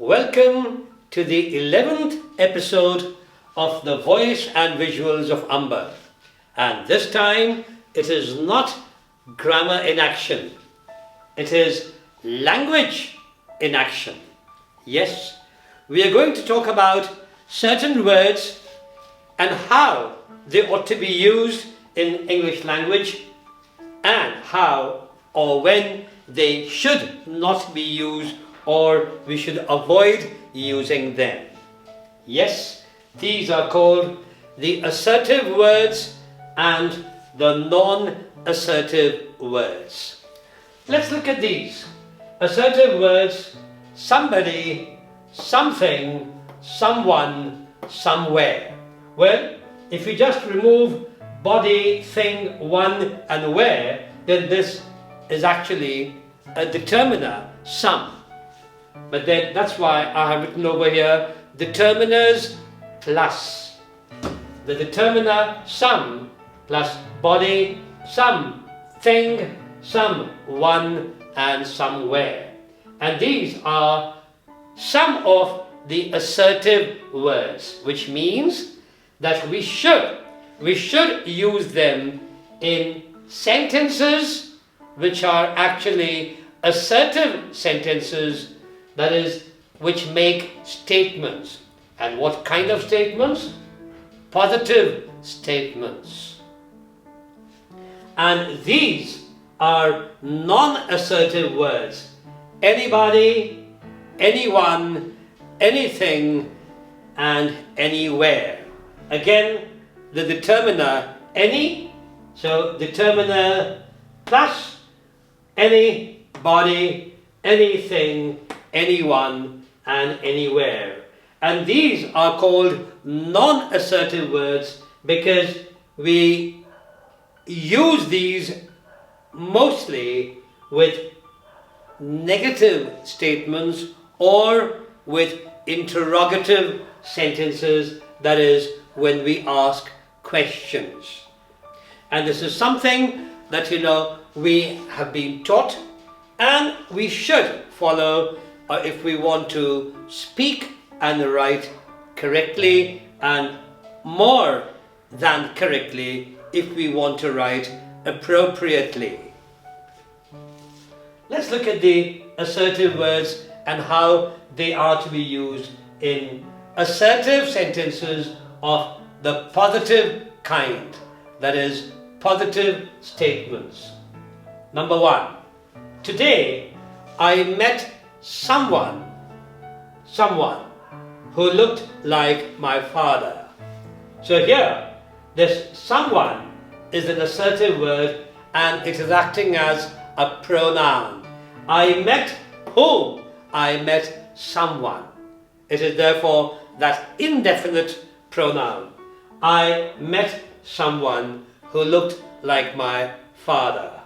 Welcome to the 11th episode of the Voice and Visuals of Amber. And this time it is not grammar in action. It is language in action. Yes, we are going to talk about certain words and how they ought to be used in English language and how or when they should not be used or we should avoid using them. Yes, these are called the assertive words and the non-assertive words. Let's look at these. Assertive words: somebody, something, someone, somewhere. Well, if we just remove body, thing, one and where, then this is actually a determiner, some. But then that's why I have written over here determiners plus. The determiner some plus body, some, thing, some, one and somewhere. And these are some of the assertive words, which means that we should use them in sentences which are actually assertive sentences, that is, which make statements. And what kind of statements? Positive statements. And these are non-assertive words: anybody, anyone, anything and anywhere. Again, the determiner any, so determiner plus anybody, anything, anyone and anywhere. And these are called non-assertive words because we use these mostly with negative statements or with interrogative sentences, that is, when we ask questions. And this is something that we have been taught and we should follow if we want to speak and write correctly, and more than correctly if we want to write appropriately. Let's look at the assertive words and how they are to be used in assertive sentences of the positive kind, that is, positive statements. Number one, today I met someone who looked like my father. So here, this someone is an assertive word and it is acting as a pronoun. I met whom? I met someone. It is therefore that indefinite pronoun. I met someone who looked like my father.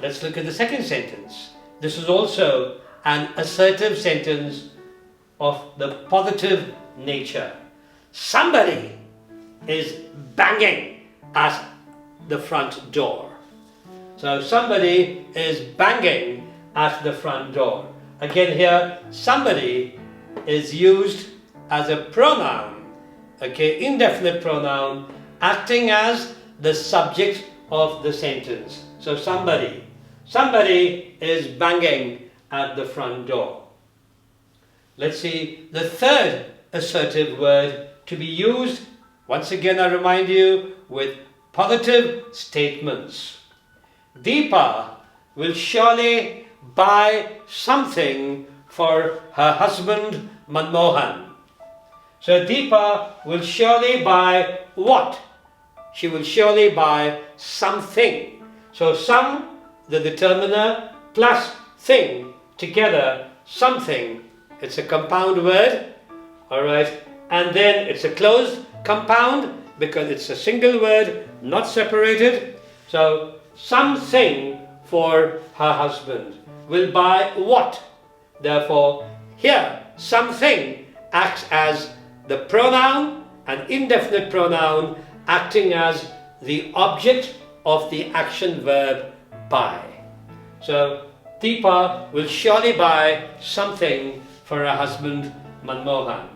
Let's look at the second sentence. This is also an assertive sentence of the positive nature. Somebody is banging at the front door. So somebody is banging at the front door. Again here, somebody is used as a pronoun, indefinite pronoun, acting as the subject of the sentence. So somebody is banging at the front door. Let's see the third assertive word to be used, once again I remind you, with positive statements. Deepa will surely buy something for her husband Manmohan. So Deepa will surely buy what? She will surely buy something. So some, the determiner, plus thing, together, something. It's a compound word, alright, and then it's a closed compound because it's a single word, not separated. So something for her husband. Will buy what? Therefore, here, something acts as the pronoun, an indefinite pronoun, acting as the object of the action verb buy. So Deepa will surely buy something for her husband Manmohan.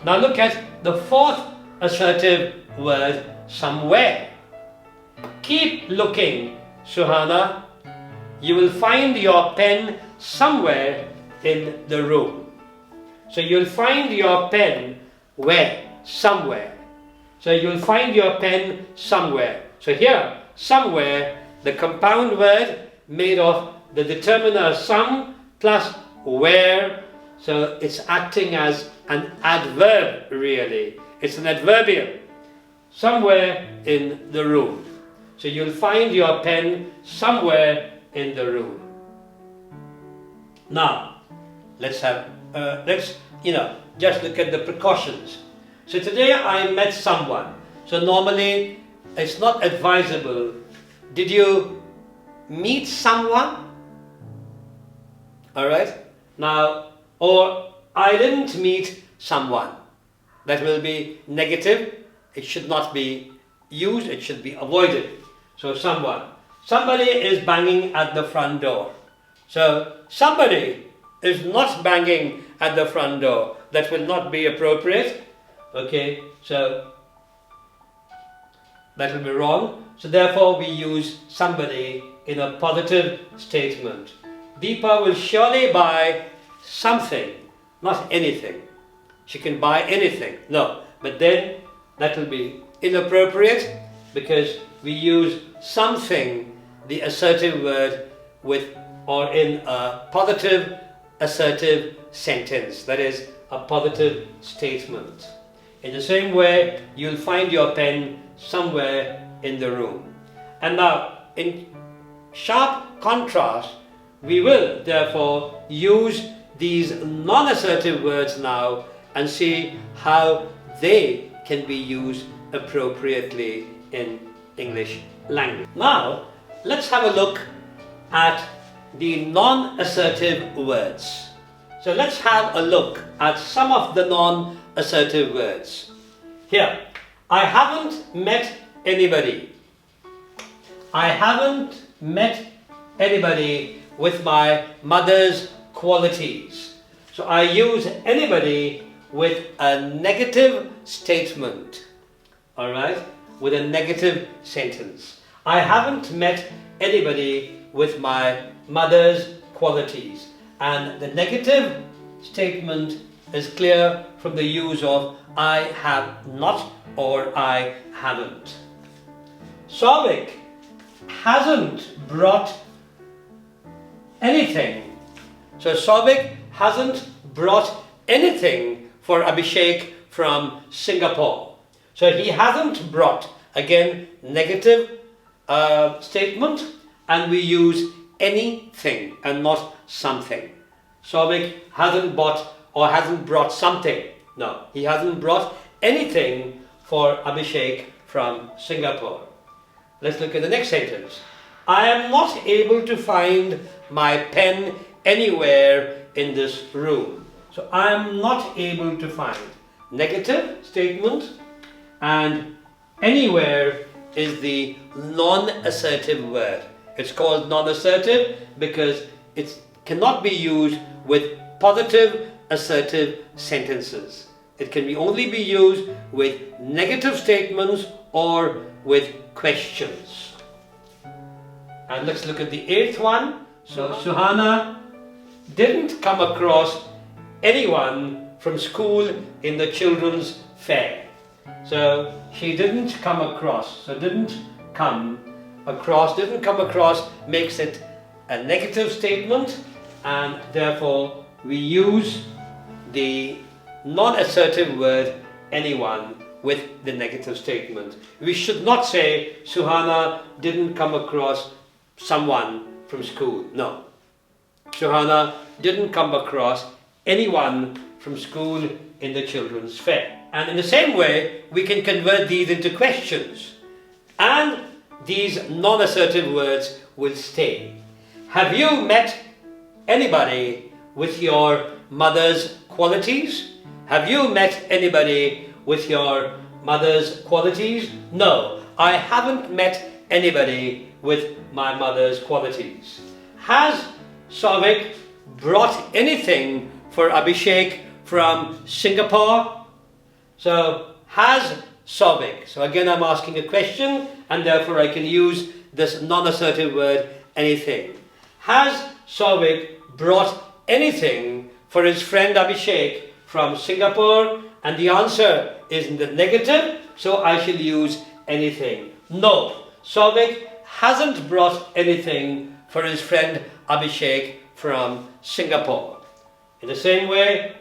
Now look at the fourth assertive word, somewhere. Keep looking, Suhana. You will find your pen somewhere in the room. So you'll find your pen where? Somewhere. So you'll find your pen somewhere. So here, somewhere, the compound word made of the determiner some plus where. So it's acting as an adverb really. It's an adverbial. Somewhere in the room. So you'll find your pen somewhere in the room. Now, let's just look at the precautions. So today I met someone. So normally it's not advisable. Did you meet someone? Alright? Now, or I didn't meet someone. That will be negative. It should not be used. It should be avoided. So someone. Somebody is banging at the front door. So somebody is not banging at the front door. That will not be appropriate. Okay, so that will be wrong. So therefore we use somebody in a positive statement. Deepa will surely buy something, not anything. She can buy anything. No, but then that will be inappropriate because we use something, the assertive word, with or in a positive assertive sentence. That is a positive statement. In the same way, you'll find your pen somewhere in the room. And now, in sharp contrast, we will therefore use these non-assertive words now and see how they can be used appropriately in English language. Now, let's have a look at the non-assertive words. So let's have a look at some of the non-assertive words. Here, I haven't met anybody. I haven't met anybody with my mother's qualities. So I use anybody with a negative statement. Alright? With a negative sentence. I haven't met anybody with my mother's qualities. And the negative statement is clear from the use of I have not or I haven't. Souvik hasn't brought anything. So Souvik hasn't brought anything for Abhishek from Singapore. So he hasn't brought, again, negative statement, and we use anything and not something. Souvik hasn't bought or hasn't brought something. No, he hasn't brought anything for Abhishek from Singapore. Let's look at the next sentence. I am not able to find my pen anywhere in this room. So I am not able to find. Negative statement, and anywhere is the non-assertive word. It's called non-assertive because it cannot be used with positive assertive sentences. It can only be used with negative statements or with questions. And let's look at the eighth one. So Suhana didn't come across anyone from school in the children's fair. So she didn't come across. So didn't come across makes it a negative statement, and therefore we use the non-assertive word anyone with the negative statement. We should not say Suhana didn't come across someone from school. No. Suhana didn't come across anyone from school in the children's fair. And in the same way, we can convert these into questions. And these non-assertive words will stay. Have you met anybody with your mother's qualities? Have you met anybody with your mother's qualities? No, I haven't met anybody with my mother's qualities. Has Souvik brought anything for Abhishek from Singapore? So has Souvik. So again I'm asking a question and therefore I can use this non-assertive word anything. Has Souvik brought anything for his friend Abhishek from Singapore? And the answer is in the negative, so I shall use anything. No, Souvik hasn't brought anything for his friend Abhishek from Singapore. In the same way,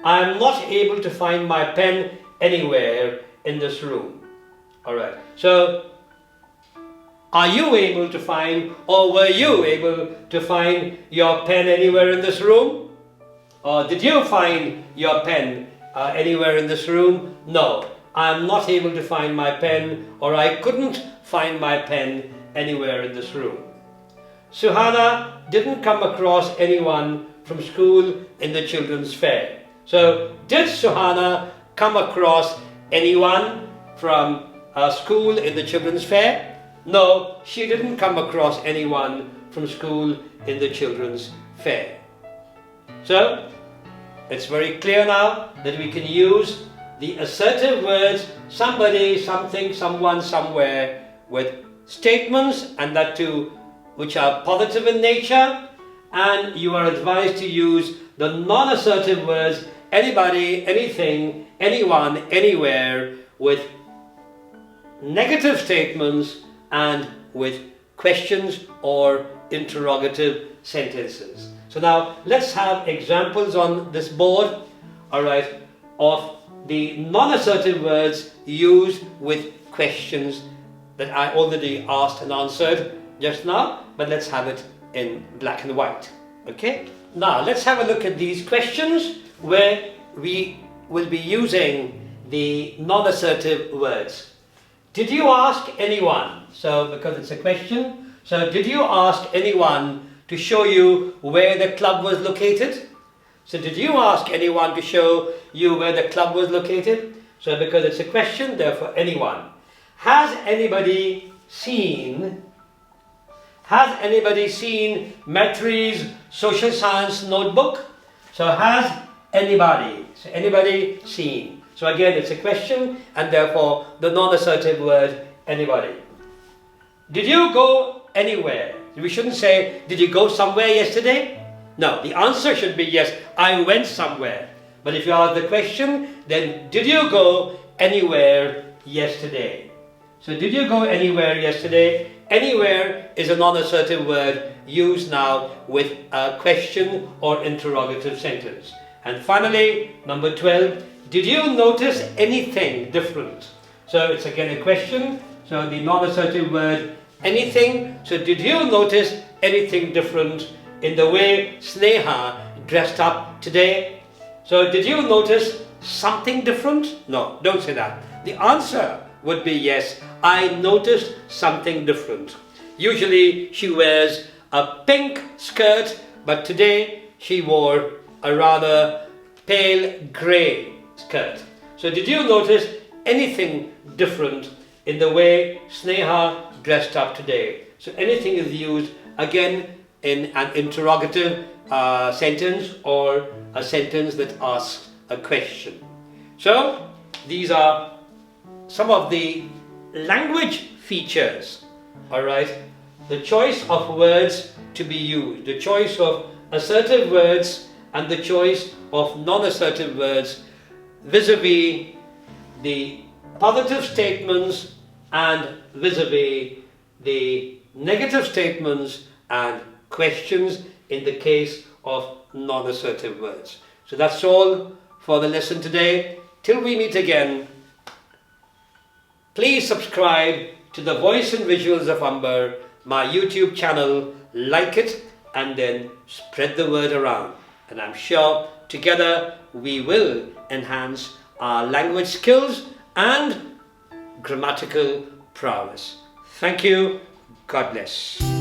I am not able to find my pen anywhere in this room. Alright, so are you able to find, or were you able to find your pen anywhere in this room? Or did you find your pen anywhere in this room? No, I am not able to find my pen, or I couldn't find my pen anywhere in this room. Suhana didn't come across anyone from school in the children's fair. So, did Suhana come across anyone from school in the children's fair? No, she didn't come across anyone from school in the children's fair. So, it's very clear now that we can use the assertive words somebody, something, someone, somewhere with statements, and that too which are positive in nature, and you are advised to use the non-assertive words anybody, anything, anyone, anywhere with negative statements and with questions or interrogative sentences. So now let's have examples on this board, alright, of the non-assertive words used with questions that I already asked and answered just now, but let's have it in black and white. Okay? Now let's have a look at these questions where we will be using the non-assertive words. Did you ask anyone? So because it's a question, so did you ask anyone to show you where the club was located? So did you ask anyone to show you where the club was located? So because it's a question, therefore anyone. Has anybody seen Maitri's social science notebook? So has anybody, so anybody seen? So again it's a question and therefore the non-assertive word anybody. Did you go anywhere? We shouldn't say, did you go somewhere yesterday? No, the answer should be yes, I went somewhere. But if you ask the question, then did you go anywhere yesterday? So did you go anywhere yesterday? Anywhere is a non-assertive word used now with a question or interrogative sentence. And finally, number 12, did you notice anything different? So it's again a question, so the non-assertive word anything. So did you notice anything different in the way Sneha dressed up today? So did you notice something different? No, don't say that. The answer would be yes, I noticed something different. Usually she wears a pink skirt, but today she wore a rather pale grey skirt. So did you notice anything different in the way Sneha dressed up today? So anything is used again in an interrogative sentence or a sentence that asks a question. So these are some of the language features, alright, the choice of words to be used, the choice of assertive words and the choice of non-assertive words vis-a-vis the positive statements and vis-a-vis the negative statements and questions in the case of non-assertive words. So that's all for the lesson today. Till we meet again, please subscribe to the Voice and Visuals of Amber, my YouTube channel, like it and then spread the word around. And I'm sure together we will enhance our language skills and grammatical prowess. Thank you. God bless.